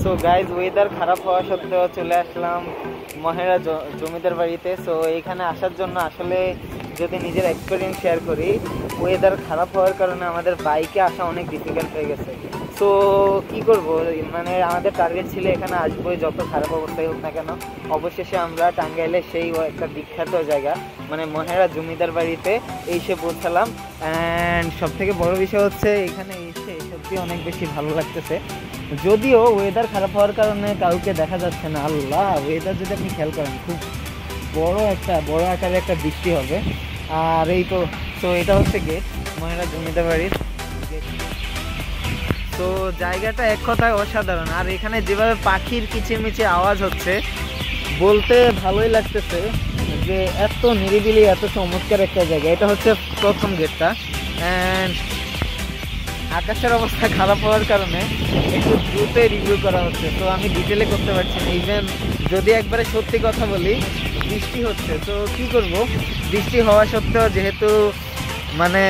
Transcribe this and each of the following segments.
So guys weather খারাপ হওয়া সত্ত্বেও চলে আসলাম মহেরা জমিদার বাড়িতে। সো এইখানে আসার জন্য আসলে যদি নিজের এক্সপিরিয়েন্স শেয়ার করি, ওয়েদার খারাপ হওয়ার কারণে আমাদের বাইকে আসা অনেক ডিফিকাল্ট হয়ে গেছে। সো কি করব, মানে আমাদের টার্গেট ছিল এখানে আসবোই যত খারাপ অবস্থায় হোক না কেন। অবশেষে আমরা টাঙ্গাইলের সেই একটা বিখ্যাত জায়গা মানে মহেরা জমিদার বাড়িতে এসে পৌঁছালাম। অ্যান্ড সব থেকে বড় বিষয় হচ্ছে এখানে এসে সত্যি অনেক বেশি ভালো লাগতেছে। যদিও ওয়েদার খারাপ হওয়ার কারণে কাউকে দেখা যাচ্ছে না। আল্লাহ, ওয়েদার যদি আপনি খেয়াল করেন খুব বড় আকারে একটা বৃষ্টি হবে। আর এই তো এটা হচ্ছে গেট, মহেরা জমিদার বাড়ির গেট। তো জায়গাটা এক কথায় অসাধারণ। আর এখানে যেভাবে পাখির কিচিরমিচির আওয়াজ হচ্ছে, বলতে ভালোই লাগতেছে যে এত নিরিবিলি এত চমৎকার একটা জায়গা। এটা হচ্ছে প্রথম গেটটা। অ্যান্ড আকাশের অবস্থা খারাপ হওয়ার কারণে একটু দ্রুতই রিভিউ করা হচ্ছে, তো আমি ডিটেলে করতে পারছি না। ইভেন যদি একবারে সত্যি কথা বলি, বৃষ্টি হচ্ছে। তো কি করব, বৃষ্টি হওয়া সত্ত্বেও যেহেতু মানে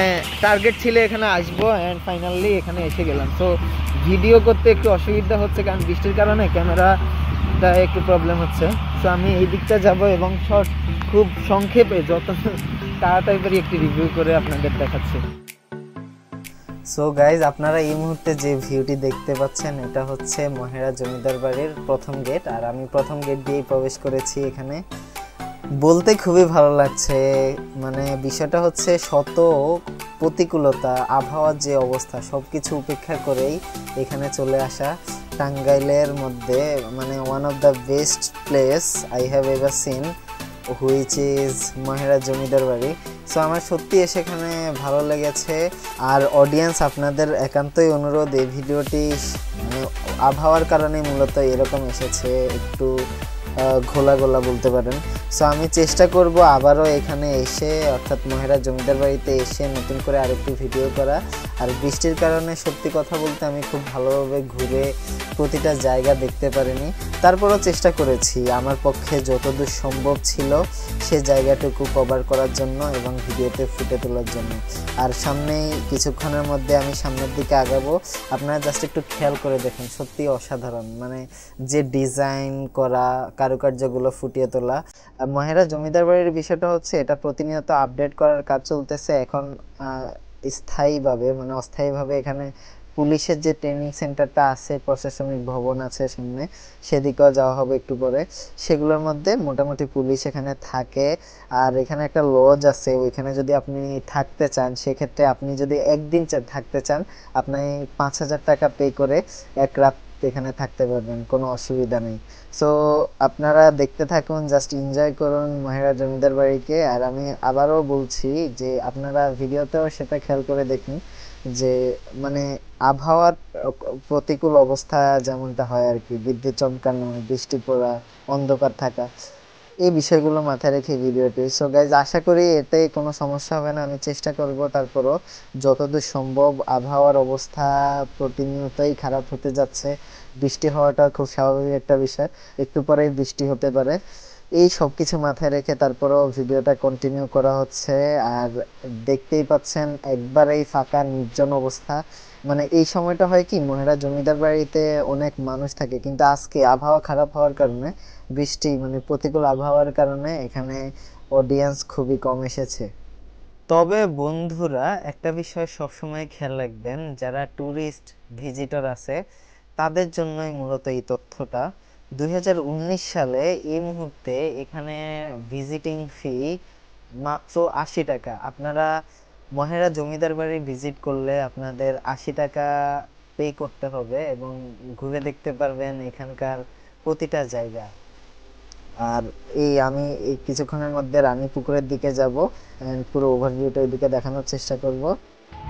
টার্গেট ছিল এখানে আসবো, অ্যান্ড ফাইনালি এখানে এসে গেলাম। তো ভিডিও করতে একটু অসুবিধা হচ্ছে কারণ বৃষ্টির কারণে ক্যামেরাটা একটু প্রবলেম হচ্ছে। তো আমি এই দিকটা যাব এবং খুব সংক্ষেপে যত তাড়াতাড়ি একটি রিভিউ করে আপনাদের দেখাচ্ছি। সো গাইজ, আপনারা এই মুহূর্তে যে ভিউটি দেখতে পাচ্ছেন এটা হচ্ছে মহেরা জমিদার বাড়ির প্রথম গেট। আর আমি প্রথম গেট দিয়েই প্রবেশ করেছি। এখানে বলতে খুবই ভালো লাগছে। মানে বিষয়টা হচ্ছে শত প্রতিকূলতা, আবহাওয়ার যে অবস্থা সব কিছু উপেক্ষা করেই এখানে চলে আসা। টাঙ্গাইলের মধ্যে মানে one of the best place I have ever seen, which is Mohera Zamindar Bari. So আমার সত্যি সেখানে ভালো লেগেছে। আর অডিয়েন্স, আপনাদের একান্তই অনুরোধ, এই ভিডিওটি আবহাওয়ার কারণে মূলত এরকম এসেছে, একটু ঘোলা বলতে পারেন। সো আমি চেষ্টা করব আবারও এখানে এসে, অর্থাৎ মহেরা জমিদার বাড়িতে এসে নতুন করে আরেকটি ভিডিও করা। আর বৃষ্টির কারণে সত্যি কথা বলতে আমি খুব ভালোভাবে ঘুরে প্রতিটা জায়গা দেখতে পারিনি, তারপরও চেষ্টা করেছি আমার পক্ষে যতদূর সম্ভব ছিল সে জায়গাটুকু কভার করার জন্য এবং ভিডিওতে ফুটে তোলার জন্য। আর সামনেই কিছুক্ষণের মধ্যে আমি সামনের দিকে আগাবো। আপনারা জাস্ট একটু খেয়াল করে দেখুন, সত্যি অসাধারণ। মানে যে ডিজাইন করা, কারুকার্যগুলো ফুটিয়ে তোলা। মহেরা জমিদার বাড়ির বিষয়টা হচ্ছে এটা প্রতিনিয়ত আপডেট করার কাজ চলতেছে এখন স্থায়ীভাবে, মানে অস্থায়ীভাবে এখানে পুলিশের যে ট্রেনিং সেন্টারটা আছে, প্রশাসনিক ভবন আছে সামনে, সেদিকেও যাওয়া হবে একটু পরে। সেগুলোর মধ্যে মোটামুটি পুলিশ এখানে থাকে। আর এখানে একটা লজ আছে, ওইখানে যদি আপনি থাকতে চান, সেক্ষেত্রে আপনি যদি একদিন থাকতে চান, আপনি 5,000 টাকা পে করে এক রাত এখানে থাকতে পারবেন, কোনো অসুবিধা নেই। সো আপনারা দেখতে থাকুন, জাস্ট এনজয় করুন মহেরা জমিদার বাড়িকে। আর আমি আবারও বলছি যে আপনারা ভিডিওতেও সেটা খেয়াল করে দেখুন যে মানে আবহাওয়ার প্রতিকূল অবস্থা যেমনটা হয় আর কি, বিদ্যুৎ চমকানো, বৃষ্টি পড়া, অন্ধকার থাকা, এই বিষয়গুলো মাথায় রেখে ভিডিওটি। সো গাইজ, আশা করি এতে কোনো সমস্যা হবে না। আমি চেষ্টা করব তারপরও যতদূর সম্ভব। আবহাওয়ার অবস্থা প্রতিনিয়তই খারাপ হতে যাচ্ছে, বৃষ্টি হওয়াটা খুব স্বাভাবিক একটা বিষয়, একটু পরেই বৃষ্টি হতে পারে। এই সব কিছু মাথায় রেখে তারপরও ভিডিওটা কন্টিনিউ করা হচ্ছে। আর দেখতেই পাচ্ছেন একবারেই ফাঁকা নির্জন অবস্থা। মানে এই সময়টা হয় কি, মহেরা জমিদার বাড়িতে অনেক মানুষ থাকে, কিন্তু আজকে আবহাওয়া খারাপ হওয়ার কারণে, বৃষ্টি মানে প্রতিকূল আবহাওয়ার কারণে এখানে অডিয়েন্স খুবই কম এসেছে। তবে বন্ধুরা, একটা বিষয় সবসময় খেয়াল রাখবেন, যারা ট্যুরিস্ট ভিজিটর আছে তাদের জন্যই মূলত এই তথ্যটা। 2019 সালে এই মুহূর্তে এখানে ভিজিটিং ফি মাত্র 80 টাকা। আপনারা মহেরা জমিদার বাড়ি ভিজিট করলে আপনাদের 80 টাকা পে করতে হবে এবং ঘুরে দেখতে পারবেন এখানকার প্রতিটা জায়গা। আর আমি এই কিছুক্ষণের মধ্যে রানী পুকুরের দিকে যাব, পুরো ওভারভিউটা ওইদিকে দেখানোর চেষ্টা করব।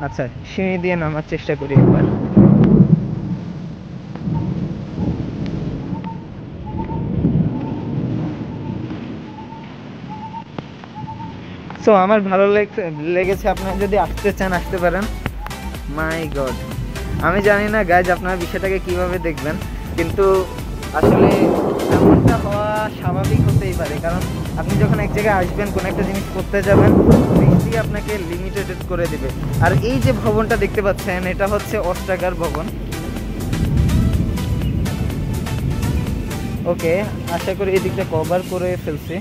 আচ্ছা, সিঁড়ি দিয়ে নামার চেষ্টা করি একবার। সো আমার ভালো লেগেছে। আপনারা যদি আসতে চান আসতে পারেন। মাই গড, আমি জানি না গাইজ আপনারা বিষয়টাকে কিভাবে দেখবেন, কিন্তু আসলে এমনটা হওয়া স্বাভাবিক হতেই পারে। কারণ আপনি যখন এক জায়গায় আসবেন, কোনো একটা জিনিস করতে যাবেন, বৃষ্টি আপনাকে লিমিটেড করে দেবে। আর এই যে ভবনটা দেখতে পাচ্ছেন, এটা হচ্ছে অস্ত্রাগার ভবন। ওকে, আশা করি এই দিকটা কভার করে ফেলছি।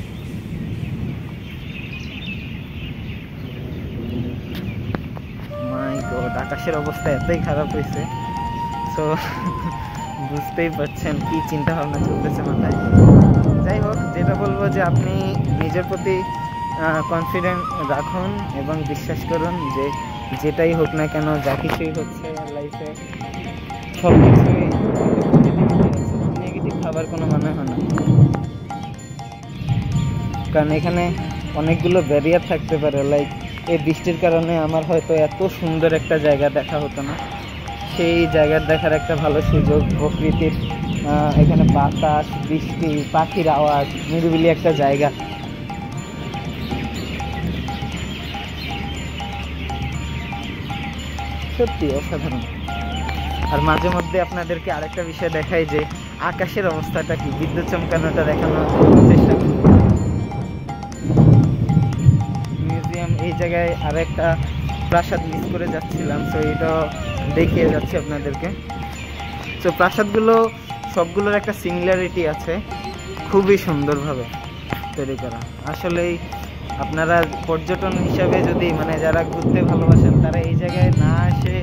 মাই গড, আকাশের অবস্থা এতই খারাপ হয়েছে, সো বুঝতেই পারছেন কি চিন্তা ভাবনা চলতেছে মাথায়। যাই হোক, যেটা বলবো যে আপনি নিজের প্রতি কনফিডেন্ট রাখুন এবং বিশ্বাস করুন যে যেটাই হোক না কেন, যা কিছুই হচ্ছে লাইফে সব কিছুই নেগেটিভ ভাবার কোনো মানে হয় না। কারণ এখানে অনেকগুলো ব্যারিয়ার থাকতে পারে, লাইক এই বৃষ্টির কারণে আমার হয়তো এত সুন্দর একটা জায়গা দেখা হতো না, সেই জায়গার দেখার একটা ভালো সুযোগ। প্রকৃতির এখানে বাতাস, বৃষ্টি, পাখির আওয়াজ, নিরিবিলি একটা জায়গা। সত্যি অসাধারণ। আর মাঝে মধ্যে আপনাদেরকে আরেকটা বিষয় দেখাই যে আকাশের অবস্থাটা কি, বিদ্যুৎ চমকানোটা দেখানোর চেষ্টা করি। মিউজিয়াম, এই জায়গায় আরেকটা প্রাসাদ মিস করে যাচ্ছিলাম, তো এটা দেখিয়ে যাচ্ছি আপনাদেরকে। তো প্রাসাদগুলো সবগুলোর একটা সিমিলারিটি আছে, খুবই সুন্দরভাবে তৈরি করা। আসলেই আপনারা পর্যটন হিসাবে যদি মানে যারা ঘুরতে ভালোবাসেন তারা এই জায়গায় না এসে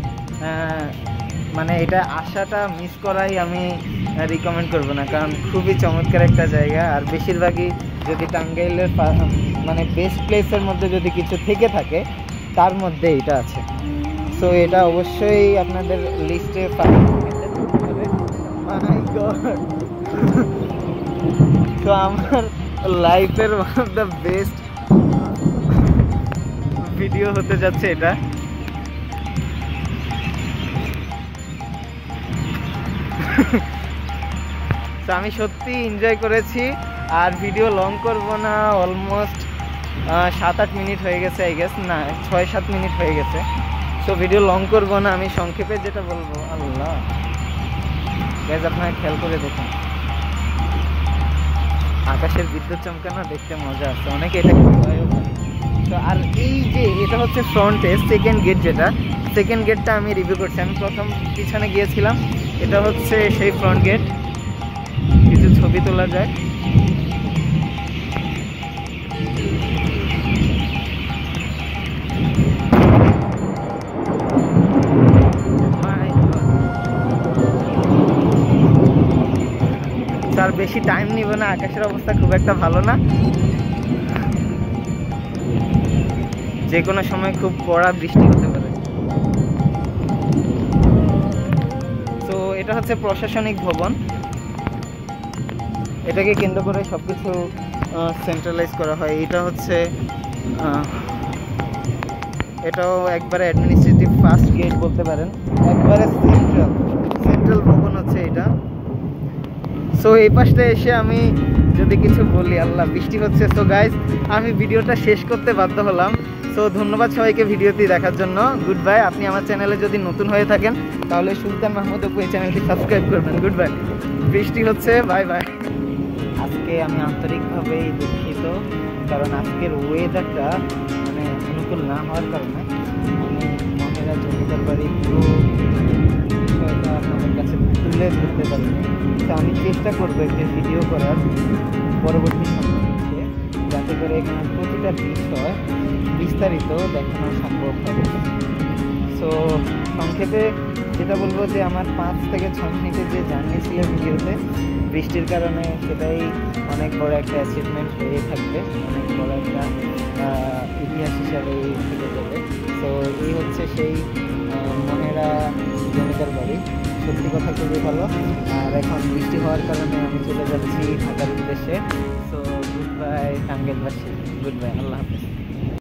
মানে এটা আসাটা মিস করাই আমি রিকমেন্ড করবো না, কারণ খুবই চমৎকার একটা জায়গা। আর বেশিরভাগই যদি টাঙ্গাইলের মানে বেস্ট প্লেসের মধ্যে যদি কিছু থেকে থাকে তার মধ্যে এটা আছে। সো এটা অবশ্যই আপনাদের লিস্টে তো আমার লাইফের one of the best video হতে যাচ্ছে এটা। তো আমি সত্যি এনজয় করেছি, আর ভিডিও লং করব না, অলমোস্ট 7-8 মিনিট হয়ে গেছে, আই গেস না 6-7 মিনিট হয়ে গেছে। তো ভিডিও লং করব না, আমি সংক্ষেপে যেটা বলবো, আল্লাহ গাইস আপনারা খেয়াল করে দেখুন, আকাশের বিদ্যুৎ চমকানো দেখতে মজা আছে, অনেকে এটা ভয়ও করে। তো আর এই যে এটা হচ্ছে ফ্রন্টে সেকেন্ড গেট, যেটা সেকেন্ড গেটটা আমি রিভিউ করছি। আমি প্রথম পিছনে গিয়েছিলাম, এটা হচ্ছে সেই ফ্রন্ট গেট, কিছু ছবি তোলা যায়। আর বেশি টাইম নিব না, আকাশের অবস্থা খুব একটা ভালো না, যে কোনো সময় খুব কড়া বৃষ্টি হতে পারে। তো এটা হচ্ছে প্রশাসনিক ভবন, এটাকে কেন্দ্র করে সবকিছু সেন্ট্রালাইজ করা হয়। এটা হচ্ছে এটাও একবারে অ্যাডমিনিস্ট্রেটিভ ফার্স্ট গেট বলতে পারেন, একবারে সেন্ট্রাল ভবন হচ্ছে এটা। সো এই পাশটা এসে আমি যদি কিছু বলি, আল্লাহ বৃষ্টি হচ্ছে। সো গাইজ আমি ভিডিওটা শেষ করতে বাধ্য হলাম। সো ধন্যবাদ সবাইকে ভিডিওটি দেখার জন্য। Good bye. আপনি আমার চ্যানেলে যদি নতুন হয়ে থাকেন তাহলে সুলতান মাহমুদ অপু এই চ্যানেলটি সাবস্ক্রাইব করবেন। Good bye. বৃষ্টি হচ্ছে, বাই বাই। আজকে আমি আন্তরিকভাবেই দুঃখিত, কারণ আজকের ওয়েদারটা মানে অনুকূল না হওয়ার কারণে আমি মহেরা জমিদার বাড়ির পুরো বিষয়টা আপনাদের কাছে তুলে ধরতে পারিনি। তো আমি চেষ্টা করবো একটি ভিডিও করার পরবর্তী সময়ে, যাতে করে এখানে প্রতিটা বিষয় বিস্তারিত দেখানো সম্ভব হবে। সো সংক্ষেপে যেটা বলবো যে আমার 5 থেকে 6 মিনিটের যে জার্নি ছিল ভিডিওতে, বৃষ্টির কারণে সেটাই অনেক বড় একটা অ্যাচিভমেন্ট হয়ে থাকবে, অনেক বড় একটা ইতিহাস হিসাবে থেকে যাবে। তো এই হচ্ছে সেই মহেরা জমিদার বাড়ি। সত্যি কথা খুবই ভালো। আর এখন বৃষ্টি হওয়ার কারণে আমি চলে যাচ্ছি ঢাকার উদ্দেশ্যে। সো গুড বাই টাঙ্গাইলবাসী, গুড বাই, আল্লাহ হাফেজ।